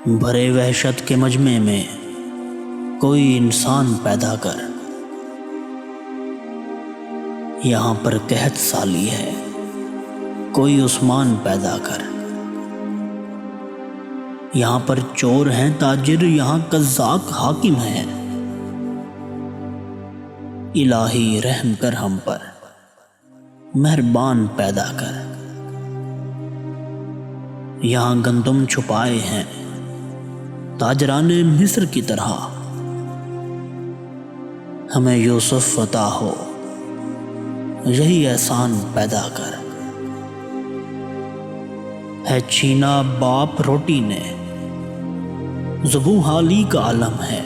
بھرے وحشت کے مجمع میں کوئی انسان پیدا کر، یہاں پر قحط سالی ہے کوئی عثمان پیدا کر، یہاں پر چور ہیں تاجر، یہاں قزاق حاکم ہیں، الہی رحم کر ہم پر، مہربان پیدا کر۔ یہاں گندم چھپائے ہیں تاجران مصر کی طرح، ہمیں یوسف عطا ہو یہی احسان پیدا کر۔ ہے چھینا باپ روٹی نے، ذبح علی کا عالم ہے،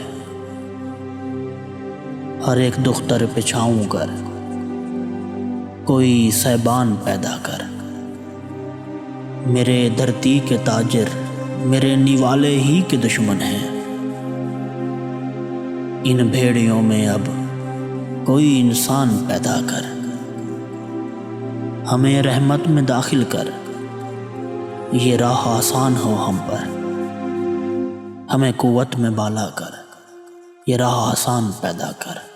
ہر ایک دختر پہ چھاؤں کر کوئی صاحبان پیدا کر۔ میرے دھرتی کے تاجر میرے نوالے ہی کے دشمن ہیں، ان بھیڑیوں میں اب کوئی انسان پیدا کر، ہمیں رحمت میں داخل کر، یہ راہ آسان ہو ہم پر، ہمیں قوت میں بالا کر، یہ راہ آسان پیدا کر۔